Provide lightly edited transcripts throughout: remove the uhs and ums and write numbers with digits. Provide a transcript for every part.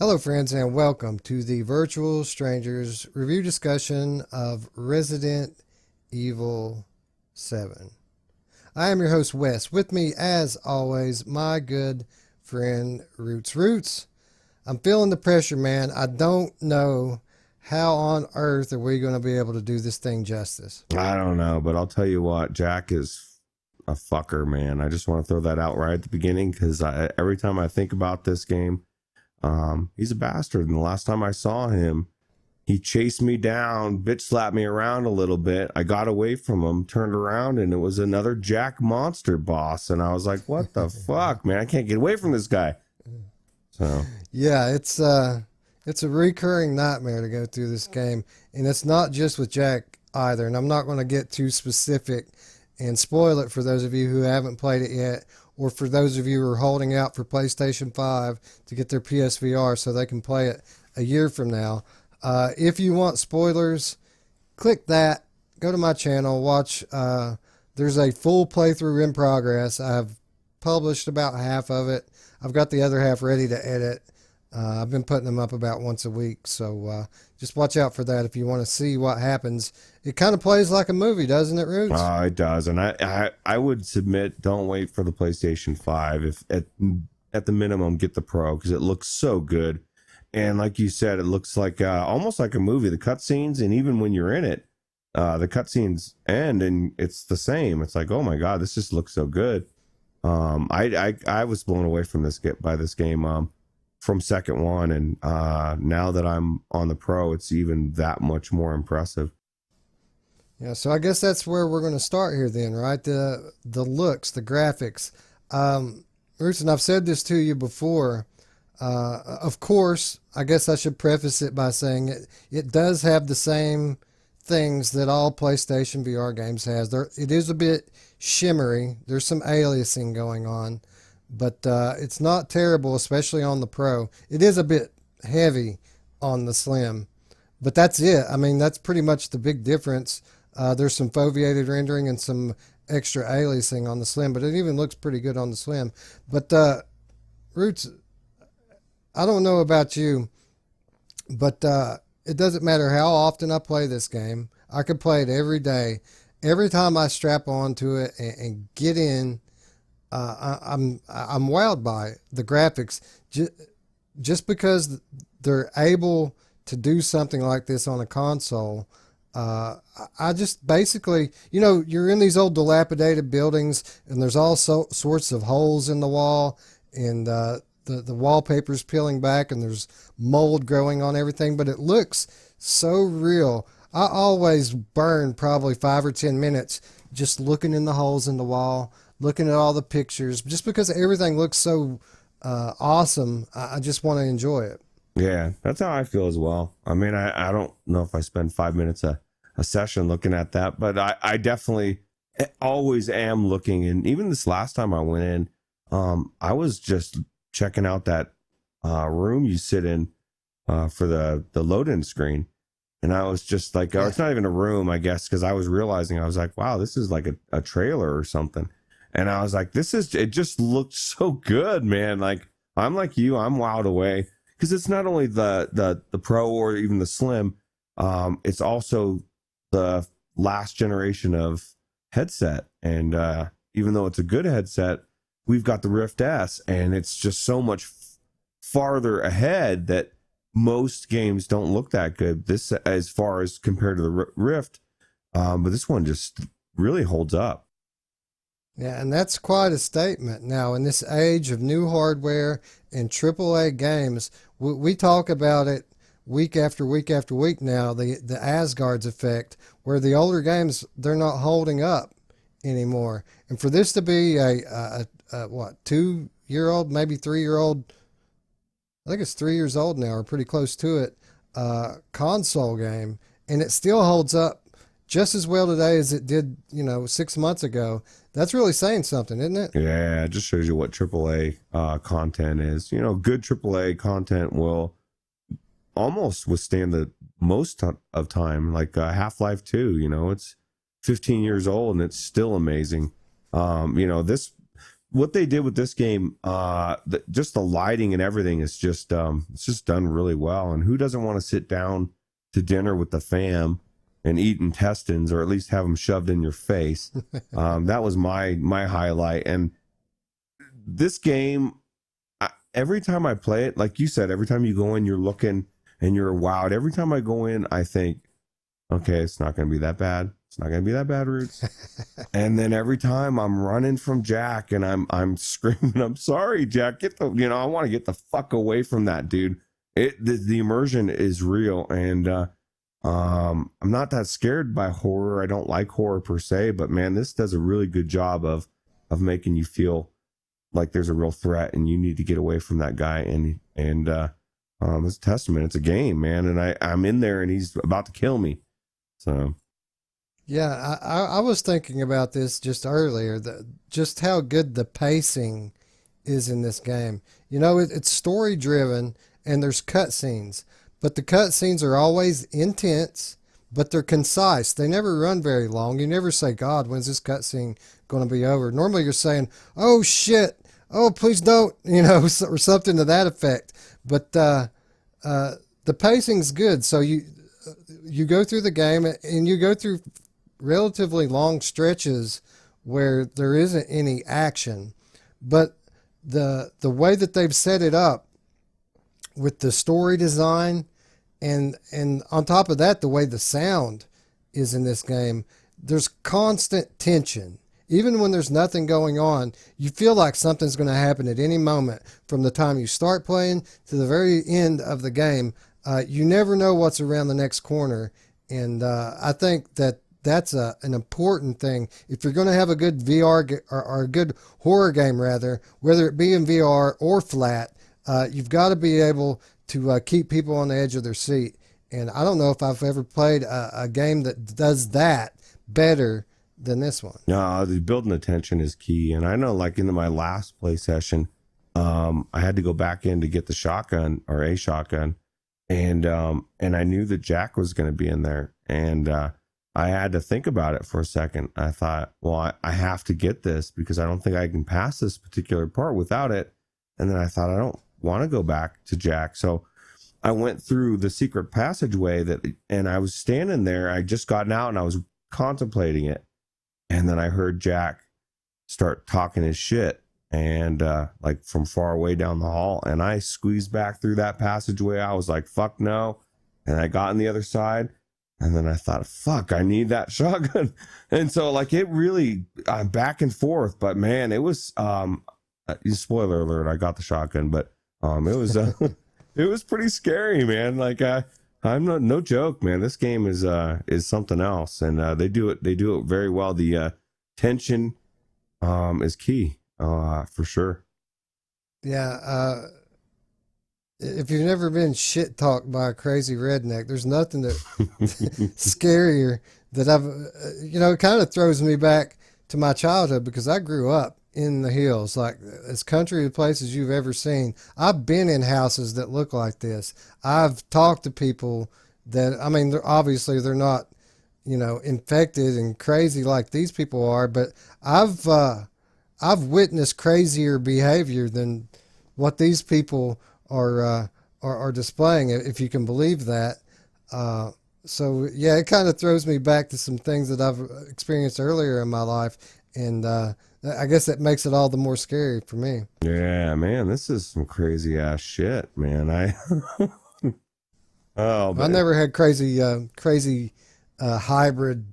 Hello, friends, and welcome to the Virtual Strangers review discussion of Resident Evil 7. I am your host, Wes. With me, as always, my good friend, Ruuts. Ruuts, I'm feeling the pressure, man. I don't know how on earth are we going to be able to do this thing justice. I don't know, but I'll tell you what, Jack is a fucker, man. I just want to throw that out right at the beginning because every time I think about this game, he's a bastard. And the last time I saw him, he chased me down, bitch slapped me around a little bit. I got away from him, turned around, and it was another Jack monster boss. And I was like, what the fuck, man? I can't get away from this guy. So Yeah, it's a recurring nightmare to go through this game, and it's not just with Jack either. And I'm not going to get too specific and spoil it for those of you who haven't played it yet, or for those of you who are holding out for PlayStation 5 to get their PSVR so they can play it a year from now. If you want spoilers, click that. Go to my channel. Watch. There's a full playthrough in progress. I've published about half of it. I've got the other half ready to edit. I've been putting them up about once a week, so just watch out for that if you want to see what happens. It kind of plays like a movie, doesn't it, Roots? it does. And I would submit, don't wait for the PlayStation 5. If at the minimum, get the Pro because it looks so good. And like you said, it looks like almost like a movie. The cutscenes, and even when you're in it, the cutscenes end and it's the same. It's like, oh my god, this just looks so good. I was blown away from by this game from second one, and now that I'm on the Pro, it's even that much more impressive. Yeah, so I guess that's where we're going to start here then, right? The looks, the graphics. Roots, and I've said this to you before. Of course, I guess I should preface it by saying it does have the same things that all PlayStation VR games has. It is a bit shimmery. There's some aliasing going on, but it's not terrible, especially on the Pro. It is a bit heavy on the Slim, but that's it. I mean, that's pretty much the big difference. There's some foveated rendering and some extra aliasing on the Slim, but it even looks pretty good on the Slim. But Roots, I don't know about you, but it doesn't matter how often I play this game. I could play it every day. Every time I strap onto it and get in, I'm wowed by it. The graphics. Just because they're able to do something like this on a console, I just basically, you're in these old dilapidated buildings, and there's all sorts of holes in the wall, and the wallpaper's peeling back, and there's mold growing on everything, but it looks so real. I always burn probably 5 or 10 minutes just looking in the holes in the wall, looking at all the pictures, just because everything looks so awesome. I just want to enjoy it. Yeah, that's how I feel as well. I mean, I don't know if I spend 5 minutes a session looking at that, but I definitely always am looking. And even this last time I went in, I was just checking out that room you sit in for the load-in screen. And I was just like, oh, it's not even a room, I guess, because I was realizing, I was like, wow, this is like a trailer or something. And I was like, it just looked so good, man. Like, I'm like you, I'm wowed away. Because it's not only the Pro or even the Slim, it's also the last generation of headset. And even though it's a good headset, we've got the Rift S, and it's just so much farther ahead that most games don't look that good. This, as far as compared to the Rift, but this one just really holds up. Yeah, and that's quite a statement. Now, in this age of new hardware and AAA games, we talk about it week after week after week now, the Asgard's effect, where the older games, they're not holding up anymore. And for this to be a what, 2 year old, maybe 3 year old, I think it's 3 years old now, or pretty close to it, console game, and it still holds up just as well today as it did, 6 months ago. That's really saying something, isn't it? Yeah, it just shows you what AAA content is. Good AAA content will almost withstand the most of time. Like Half-Life 2, it's 15 years old and it's still amazing. This what they did with this game, just the lighting and everything is just it's just done really well. And who doesn't want to sit down to dinner with the fam and eat intestines, or at least have them shoved in your face? That was my highlight. And this game, every time I play it, like you said, every time you go in, you're looking and you're wowed. Every time I go in, I think, okay, it's not going to be that bad. It's not going to be that bad, Ruuts. And then every time I'm running from Jack and I'm screaming, I'm sorry, Jack. Get the, I want to get the fuck away from that dude. The immersion is real. And I'm not that scared by horror. I don't like horror per se, but man, this does a really good job of making you feel like there's a real threat and you need to get away from that guy. And it's a testament. It's a game, man. And I'm in there and he's about to kill me. So. Yeah, I was thinking about this just earlier, just how good the pacing is in this game. It's story driven and there's cutscenes, but the cutscenes are always intense, but they're concise. They never run very long. You never say, God, when's this cutscene going to be over? Normally you're saying, oh shit, oh please don't, or something to that effect. But the pacing's good. So you go through the game and you go through relatively long stretches where there isn't any action, but the way that they've set it up with the story design and on top of that, the way the sound is in this game, there's constant tension. Even when there's nothing going on, you feel like something's going to happen at any moment from the time you start playing to the very end of the game. You never know what's around the next corner. And I think that's an important thing. If you're going to have a good VR or a good horror game, rather, whether it be in VR or flat, you've got to be able to keep people on the edge of their seat. And I don't know if I've ever played a game that does that better than this one. No, the building the tension is key. And I know, like in my last play session, I had to go back in to get the shotgun or a shotgun, and I knew that Jack was going to be in there, and I had to think about it for a second. I thought, well, I have to get this because I don't think I can pass this particular part without it. And then I thought, I don't want to go back to Jack. So I went through the secret passageway and I was standing there. I just gotten out and I was contemplating it. And then I heard Jack start talking his shit and like from far away down the hall. And I squeezed back through that passageway. I was like, fuck no. And I got on the other side. And then I thought, fuck, I need that shotgun. And so like it really back and forth. But man, it was spoiler alert, I got the shotgun, but it was it was pretty scary, man. Like I'm no joke, man. This game is something else, and they do it very well. The tension is key for sure. Yeah, if you've never been shit talked by a crazy redneck, there's nothing that scarier that it kind of throws me back to my childhood because I grew up in the hills, like as country places you've ever seen. I've been in houses that look like this. I've talked to people that, I mean, obviously they're not, infected and crazy like these people are, but I've witnessed crazier behavior than what these people are displaying, if you can believe that. So yeah, it kind of throws me back to some things that I've experienced earlier in my life, and I guess that makes it all the more scary for me. Yeah, man, this is some crazy ass shit, man. I never had crazy hybrid,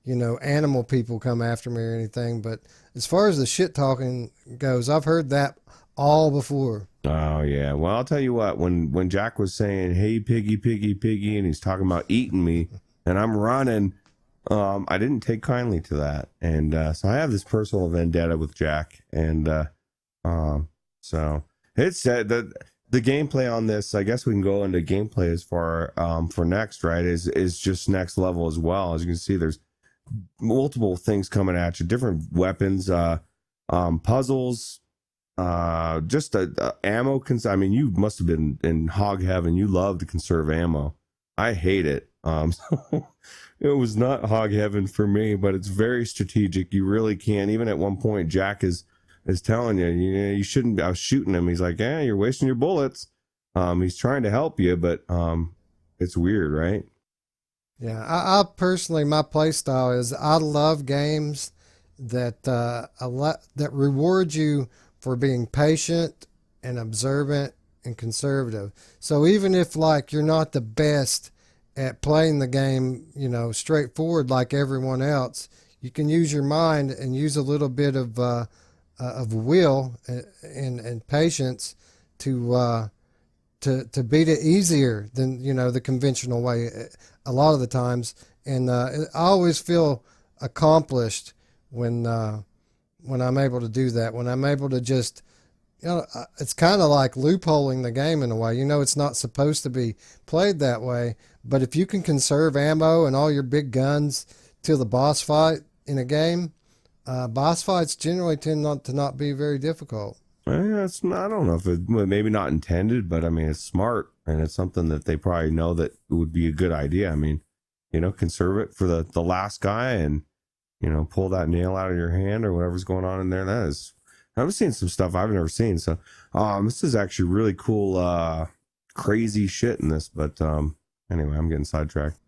animal people come after me or anything, but as far as the shit talking goes, I've heard that all before. Oh yeah. Well, I'll tell you what, when Jack was saying, hey, piggy, piggy, piggy, and he's talking about eating me and I'm running, I didn't take kindly to that. And so I have this personal vendetta with Jack. And so it's the gameplay on this, I guess we can go into gameplay as far for next, right, is just next level as well. As you can see, there's multiple things coming at you, different weapons, puzzles, just ammo. I mean, you must have been in hog heaven. You love to conserve ammo. I hate it. So it was not hog heaven for me, but it's very strategic. You really can. Even at one point, Jack is is telling you, you shouldn't. I was shooting him. He's like, yeah, you're wasting your bullets. He's trying to help you, but it's weird, right? Yeah, I personally, my play style is I love games that that reward you for being patient and observant and conservative. So even if like you're not the best at playing the game, straightforward like everyone else, you can use your mind and use a little bit of will and patience to to beat it easier than the conventional way a lot of the times. And I always feel accomplished when I'm able to do that. When I'm able to just it's kind of like loopholing the game in a way. It's not supposed to be played that way, but if you can conserve ammo and all your big guns till the boss fight in a game, boss fights generally tend not to not be very difficult. It's not, I don't know if it maybe not intended, but I mean it's smart and it's something that they probably know that it would be a good idea. I mean, conserve it for the last guy and pull that nail out of your hand or whatever's going on in there. That is, I've seen some stuff I've never seen. So, this is actually really cool, crazy shit in this. But anyway, I'm getting sidetracked.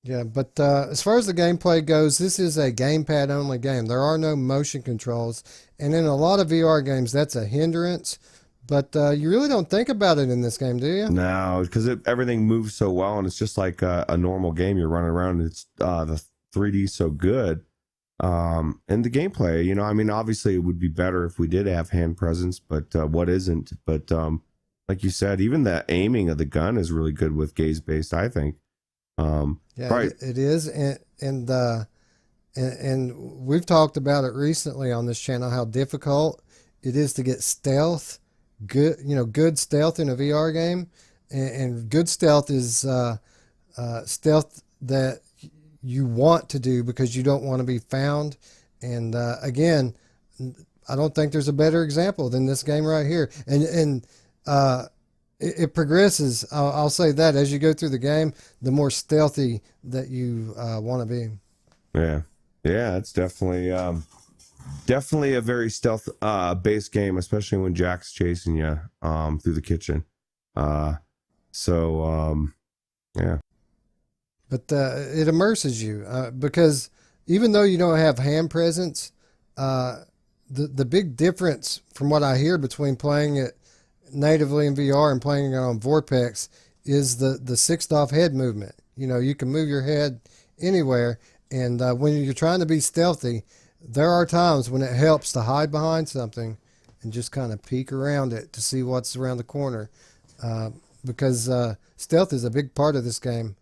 Yeah, but as far as the gameplay goes, this is a gamepad only game. There are no motion controls, and in a lot of VR games, that's a hindrance. But you really don't think about it in this game, do you? No, because everything moves so well, and it's just like a normal game. You're running around, and it's the 3D so good. And the gameplay, I mean, obviously it would be better if we did have hand presence, but what isn't? But like you said, even the aiming of the gun is really good with gaze based, I think. Yeah, Right. it is, and we've talked about it recently on this channel how difficult it is to get stealth, good stealth in a VR game, and good stealth is stealth that you want to do because you don't want to be found. And again, I don't think there's a better example than this game right here. And it progresses. I'll say that as you go through the game, the more stealthy that you want to be. Yeah, it's definitely a very stealth based game, especially when Jack's chasing you through the kitchen. So yeah. But it immerses you because even though you don't have hand presence, the big difference from what I hear between playing it natively in VR and playing it on Vortex is the sixth off head movement. You can move your head anywhere, and when you're trying to be stealthy, there are times when it helps to hide behind something and just kind of peek around it to see what's around the corner, because stealth is a big part of this game,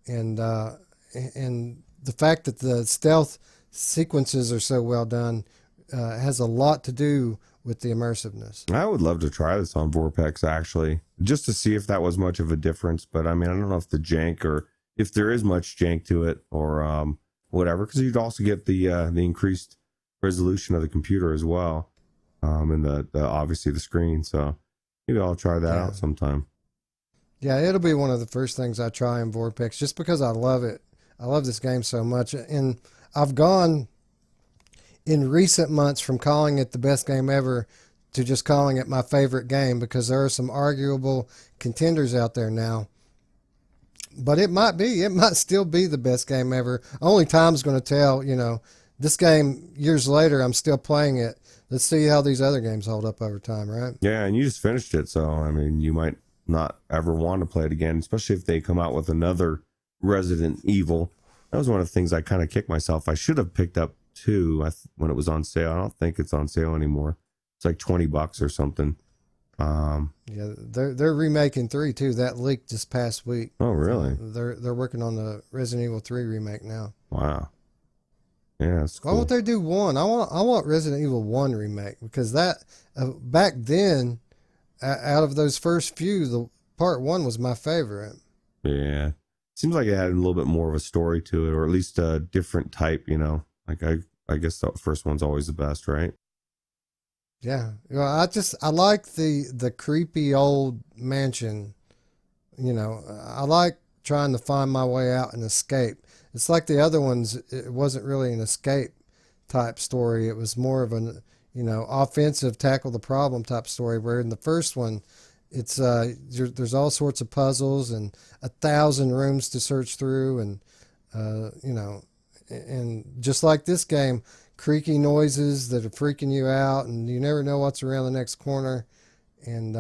and the fact that the stealth sequences are so well done has a lot to do with the immersiveness. I would love to try this on Vortex actually, just to see if that was much of a difference. But I mean, I don't know if the jank or if there is much jank to it or whatever, because you'd also get the increased resolution of the computer as well, and the obviously the screen. So maybe I'll try that out sometime. Yeah, it'll be one of the first things I try in Vortex just because I love it. I love this game so much, and I've gone in recent months from calling it the best game ever to just calling it my favorite game because there are some arguable contenders out there now. But it might still be the best game ever. Only time's going to tell, This game, years later, I'm still playing it. Let's see how these other games hold up over time, right? Yeah, and you just finished it, so I mean, you might not ever want to play it again, especially if they come out with another Resident Evil. That was one of the things I kind of kicked myself. I should have picked up 2 when it was on sale. I don't think it's on sale anymore. It's like $20 or something. Yeah, they're remaking 3 too. That leaked this past week. Oh, really? They're working on the Resident Evil 3 remake now. Wow. Yeah, that's cool. Why won't they do 1? I want Resident Evil 1 remake because that back then, out of those first few, the part 1 was my favorite. Yeah, seems like it had a little bit more of a story to it, or at least a different type. Like I guess the first one's always the best, right? Yeah, I like the creepy old mansion. I like trying to find my way out and escape. It's like the other ones. It wasn't really an escape type story. It was more of an offensive tackle the problem type story. Where in the first one, it's there's all sorts of puzzles and 1,000 rooms to search through, and and just like this game, creaky noises that are freaking you out, and you never know what's around the next corner. And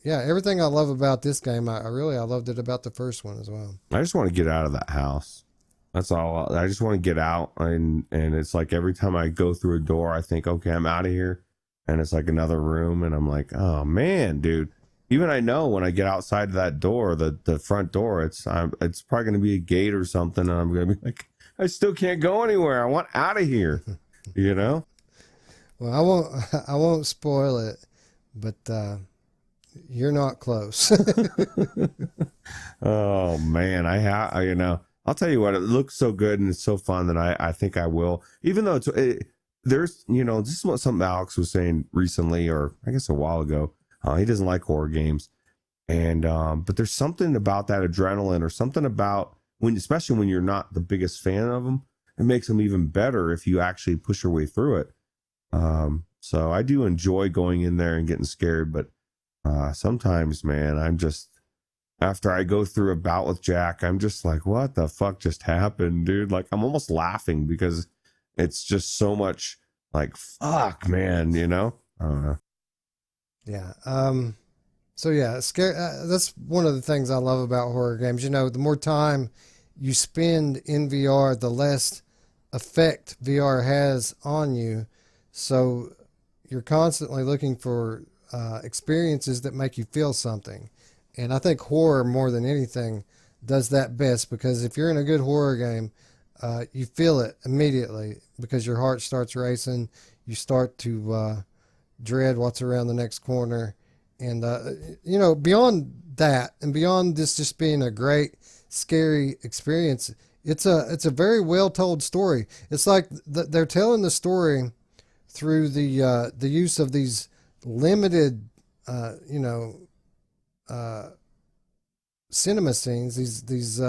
yeah, everything I love about this game, I loved it about the first one as well. I just want to get out of that house. That's all. I just want to get out, and it's like every time I go through a door, I think, okay, I'm out of here, and it's like another room, and I'm like, oh man, dude. Even I know when I get outside of that door, the front door, it's probably going to be a gate or something, and I'm going to be like, I still can't go anywhere. I want out of here, you know. Well, I won't spoil it, but you're not close. Oh man, I'll tell you what, it looks so good and it's so fun that I think I will, even though there's, this is what something Alex was saying recently, or I guess a while ago. He doesn't like horror games, and but there's something about that adrenaline, or something about especially when you're not the biggest fan of them, it makes them even better if you actually push your way through it. So I do enjoy going in there and getting scared, but sometimes, man, I'm just, after I go through a bout with Jack, I'm just like, what the fuck just happened, dude? Like, I'm almost laughing because it's just so much like, fuck, man, I don't know. Yeah. So yeah, scare. That's one of the things I love about horror games. The more time you spend in VR, the less effect VR has on you. So you're constantly looking for experiences that make you feel something. And I think horror, more than anything, does that best, because if you're in a good horror game, you feel it immediately because your heart starts racing. You start to dread what's around the next corner. And, beyond that, and beyond this just being a great, scary experience, it's a very well told story. It's like they're telling the story through the use of these limited, cinema scenes, these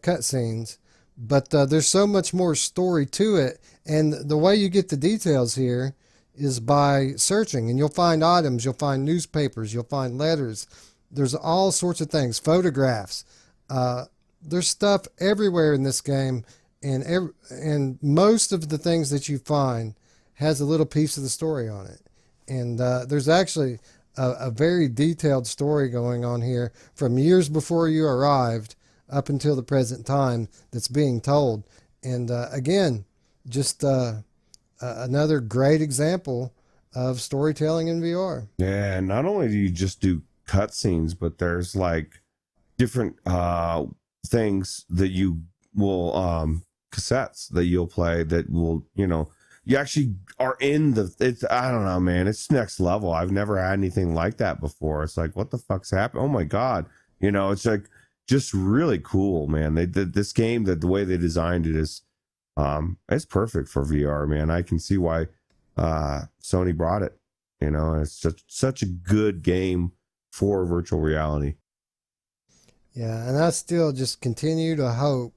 cut scenes, but there's so much more story to it. And the way you get the details here is by searching, and you'll find items, you'll find newspapers, you'll find letters. There's all sorts of things, photographs. There's stuff everywhere in this game, and most of the things that you find has a little piece of the story on it. And there's actually a very detailed story going on here from years before you arrived up until the present time that's being told. And again, just another great example of storytelling in VR. Yeah, and not only do you just do cutscenes, but there's like different things that you will cassettes that you'll play that will, you actually are in I don't know, man, it's next level. I've never had anything like that before. It's like, what the fuck's happened? Oh my God. It's like just really cool, man. They did this game, that the way they designed it is it's perfect for VR, man. I can see why Sony brought it. It's such a good game for virtual reality. Yeah, and I still just continue to hope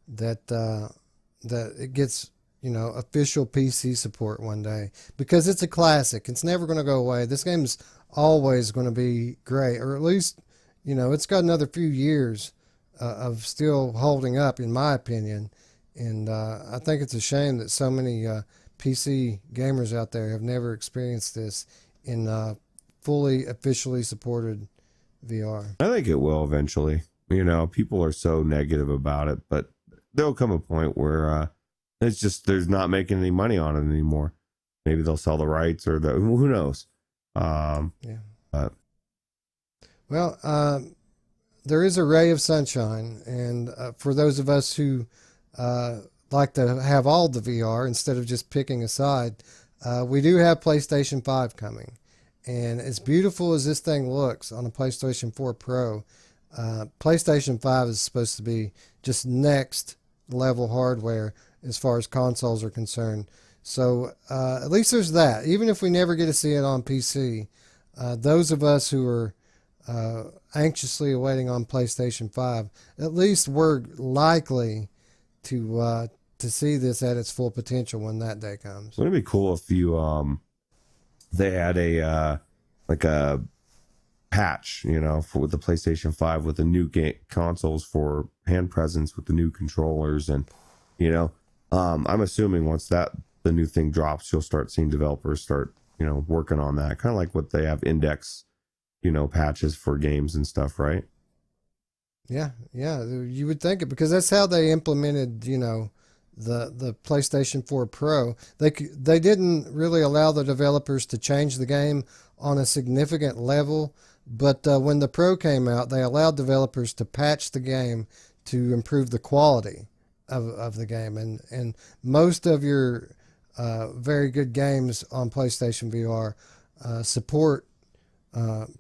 that that it gets official PC support one day, because it's a classic. It's never going to go away. This game is always going to be great, or at least it's got another few years of still holding up, in my opinion. And I think it's a shame that so many PC gamers out there have never experienced this in fully officially supported VR. I think it will eventually. People are so negative about it, but there'll come a point where it's just, there's not making any money on it anymore. Maybe they'll sell the rights, or who knows. Yeah. Well, there is a ray of sunshine, and for those of us who like to have all the VR instead of just picking a side, we do have PlayStation 5 coming. And as beautiful as this thing looks on a PlayStation 4 Pro, PlayStation 5 is supposed to be just next level hardware as far as consoles are concerned. So at least there's that. Even if we never get to see it on PC, those of us who are anxiously awaiting on PlayStation 5, at least we're likely to to see this at its full potential when that day comes. Wouldn't it be cool if you they had a like a patch, you know, for with the PlayStation 5 with the new game consoles for hand presence with the new controllers, and you know, I'm assuming once that the new thing drops, you'll start seeing developers start, you know, working on that, kind of like what they have index, you know, patches for games and stuff, right? Yeah, yeah, you would think it because that's how they implemented, you know, the PlayStation 4 Pro. They didn't really allow the developers to change the game on a significant level, but when the Pro came out, they allowed developers to patch the game to improve the quality of the game, and most of your very good games on PlayStation VR support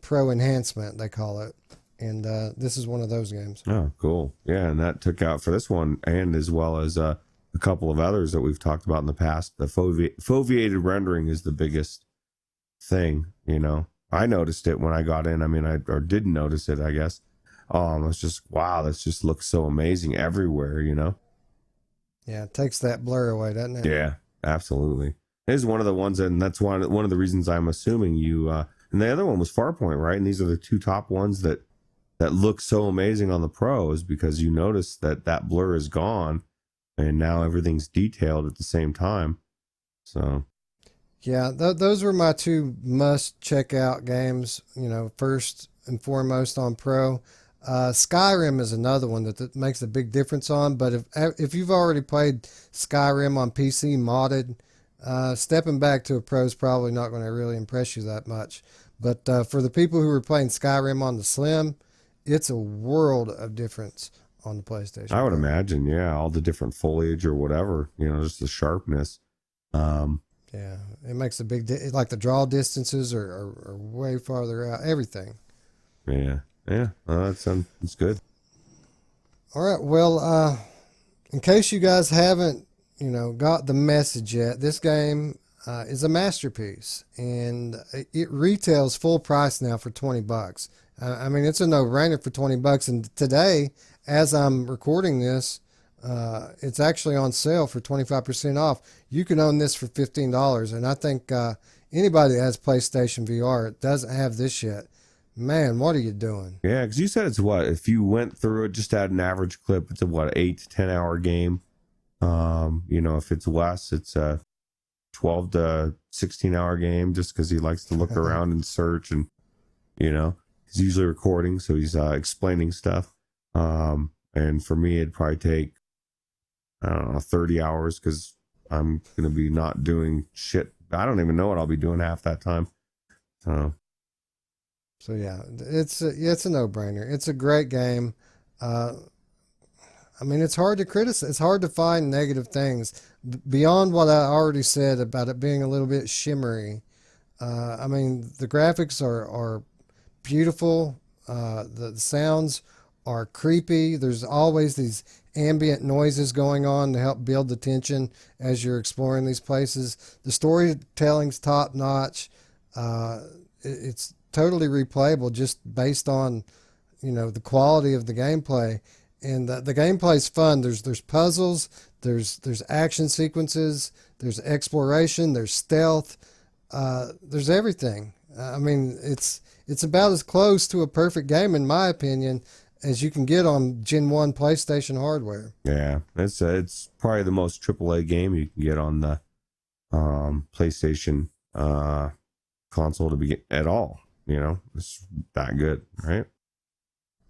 Pro enhancement, they call it, and this is one of those games. Oh, cool. Yeah, and that took out for this one, and as well as a couple of others that we've talked about in the past. The foveated rendering is the biggest thing, you know. I noticed it when I got in. I mean, or didn't notice it, I guess. It's just, wow, this just looks so amazing everywhere, you know. Yeah, it takes that blur away, doesn't it? Yeah, absolutely. It is one of the ones, and that's one of the reasons I'm assuming you. And the other one was Farpoint, right? And these are the two top ones that look so amazing on the Pro, is because you notice that that blur is gone, and now everything's detailed at the same time. So yeah, those were my two must check out games. You know, first and foremost on Pro. Skyrim is another one that makes a big difference on. But if you've already played Skyrim on PC modded, stepping back to a Pro is probably not going to really impress you that much. But for the people who were playing Skyrim on the Slim, it's a world of difference on the PlayStation. I would imagine, yeah, all the different foliage or whatever, you know, just the sharpness. Yeah, it makes a big like the draw distances are way farther out. Everything. Yeah, yeah, that's good. All right. Well, in case you guys haven't, you know, got the message yet, this game is a masterpiece, and it retails full price now for $20. I mean, it's a no-brainer for $20. And today, as I'm recording this, it's actually on sale for 25% off. You can own this for $15, and I think anybody that has PlayStation VR doesn't have this yet. Man, what are you doing? Yeah, because you said it's what, if you went through it just at an average clip, it's a what, 8 to 10 hour game. You know, if it's less, it's a 12 to 16 hour game, just because he likes to look around and search, and you know, he's usually recording, so he's explaining stuff. And for me, it'd probably take, I don't know, 30 hours, because I'm gonna be not doing shit. I don't even know what I'll be doing half that time. So yeah, it's a no-brainer. It's a great game. I mean, it's hard to criticize. It's hard to find negative things beyond what I already said about it being a little bit shimmery. I mean, the graphics are beautiful. The sounds are creepy. There's always these ambient noises going on to help build the tension as you're exploring these places. The storytelling's top notch. It's totally replayable just based on, you know, the quality of the gameplay. And the gameplay's fun. There's puzzles, there's action sequences, there's exploration, there's stealth, there's everything. I mean, it's about as close to a perfect game, in my opinion, as you can get on Gen 1 PlayStation hardware. Yeah, it's probably the most AAA game you can get on the PlayStation console to begin at all. You know, it's that good, right?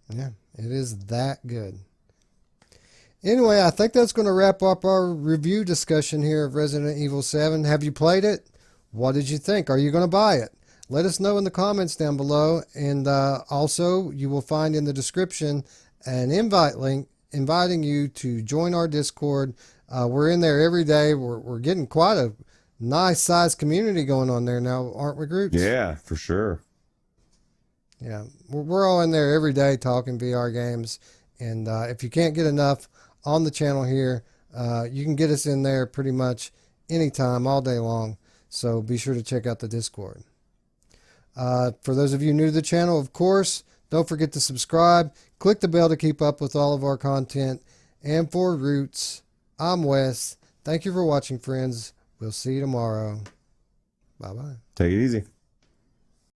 Yeah, it is that good. Anyway, I think that's going to wrap up our review discussion here of Resident Evil 7. Have you played it? What did you think? Are you going to buy it? Let us know in the comments down below. And also, you will find in the description an invite link inviting you to join our Discord. We're in there every day. We're getting quite a nice sized community going on there now, aren't we, Ruuts? Yeah, for sure. Yeah, we're all in there every day talking VR games. And if you can't get enough on the channel here, you can get us in there pretty much anytime, all day long. So be sure to check out the Discord. For those of you new to the channel, of course, don't forget to subscribe. Click the bell to keep up with all of our content. And for Ruuts, I'm Wes. Thank you for watching, friends. We'll see you tomorrow. Bye bye. Take it easy.